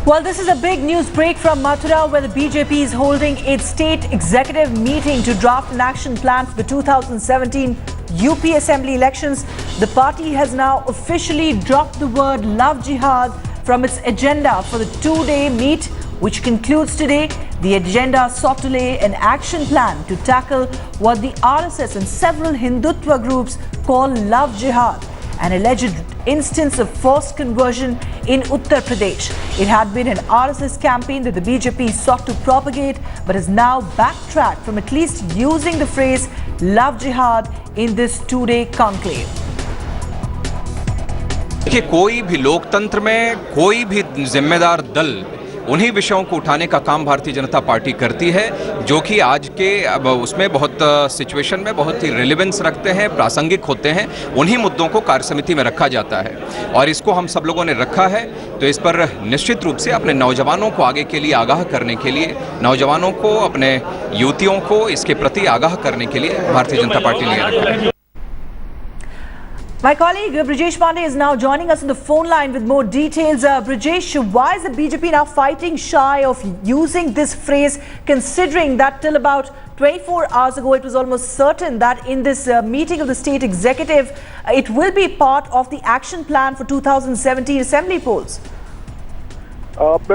Well, this is a big news break from Mathura, where the BJP is holding its state executive meeting to draft an action plan for the 2017 UP Assembly elections. The party has now officially dropped the word Love Jihad from its agenda for the two-day meet, which concludes today. The agenda sought to lay an action plan to tackle what the RSS and several Hindutva groups call Love Jihad, an alleged instance of forced conversion in Uttar Pradesh. It had been an RSS campaign that the BJP sought to propagate, but has now backtracked from at least using the phrase Love Jihad in this two-day conclave. कि कोई भी लोकतंत्र में कोई भी जिम्मेदार दल उन्हीं विषयों को उठाने का काम भारतीय जनता पार्टी करती है, जो कि आज के उसमें बहुत सिचुएशन में बहुत ही रिलेवेंस रखते हैं, प्रासंगिक होते हैं। उन्हीं मुद्दों को कार्यसमिति में रखा जाता है और इसको हम सब लोगों ने रखा है। तो इस पर निश्चित रूप से अपने नौजवानों को आगे के लिए आगाह करने के लिए, नौजवानों को, अपने युवतियों को इसके प्रति आगाह करने के लिए भारतीय जनता पार्टी ने रखा है। My colleague Brijesh Pandey is now joining us on the phone line with more details. Brijesh, why is the BJP now fighting shy of using this phrase, considering that till about 24 hours ago it was almost certain that in this meeting of the state executive, it will be part of the action plan for 2017 assembly polls?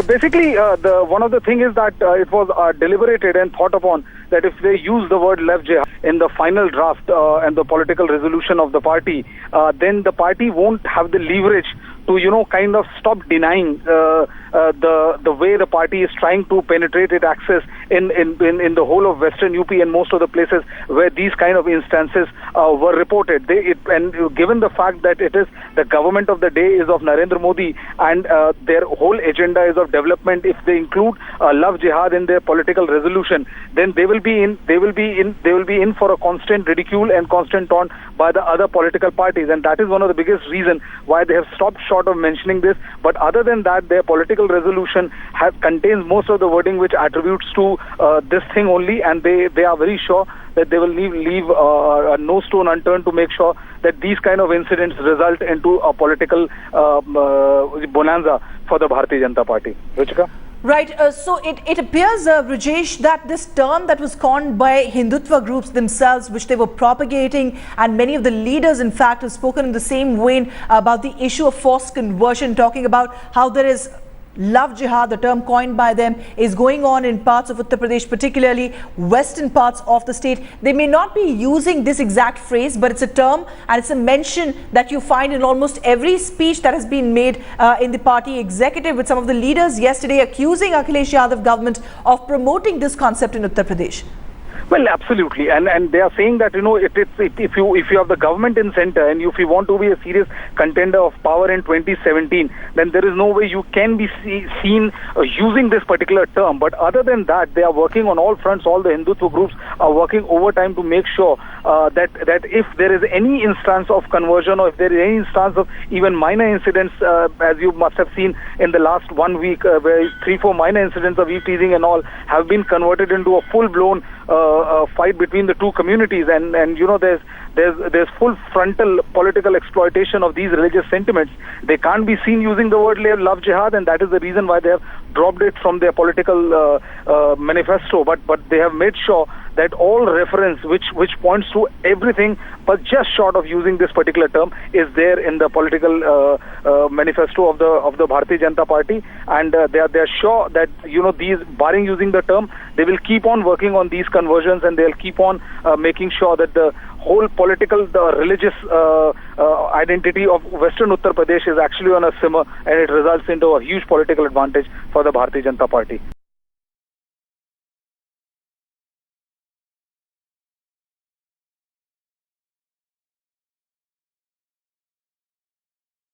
Basically, one of the thing is that it was deliberated and thought upon that if they use the word Love Jihad in the final draft and the political resolution of the party, then the party won't have the leverage to, kind of stop denying the way the party is trying to penetrate its access in the whole of Western UP and most of the places where these kind of instances were reported. And given the fact that it is the government of the day is of Narendra Modi and their whole agenda is of development, if they include Love Jihad in their political resolution, then they will be in for a constant ridicule and constant taunt by the other political parties, and that is one of the biggest reasons why they have stopped short of mentioning this. But other than that, their political resolution contains most of the wording which attributes to this thing only, and they are very sure that they will leave no stone unturned to make sure that these kind of incidents result into a political bonanza for the Bharatiya Janata Party. Ruchika? Right, so it appears, Brijesh, that this term that was coined by Hindutva groups themselves, which they were propagating, and many of the leaders in fact have spoken in the same vein about the issue of forced conversion, talking about how there is Love Jihad, the term coined by them, is going on in parts of Uttar Pradesh, particularly western parts of the state. They may not be using this exact phrase, but it's a term and it's a mention that you find in almost every speech that has been made in the party executive, with some of the leaders yesterday accusing Akhilesh Yadav government of promoting this concept in Uttar Pradesh. Well, absolutely, and they are saying that if you have the government in center and if you want to be a serious contender of power in 2017, then there is no way you can be seen using this particular term. But other than that, they are working on all fronts. All the Hindutva groups are working overtime to make sure that if there is any instance of conversion, or if there is any instance of even minor incidents, as you must have seen in the last 1 week, where 3-4 minor incidents of eve-teasing and all have been converted into a full-blown fight between the two communities, and there's full frontal political exploitation of these religious sentiments. They can't be seen using the word Love Jihad, and that is the reason why they have dropped it from their political manifesto. But they have made sure that all reference which points to everything but just short of using this particular term is there in the political manifesto of the Bharatiya Janata Party, and they are sure that these, barring using the term, they will keep on working on these conversions, and they'll keep on making sure that the whole political, the religious identity of Western Uttar Pradesh is actually on a simmer, and it results into a huge political advantage for the Bharatiya Janata Party.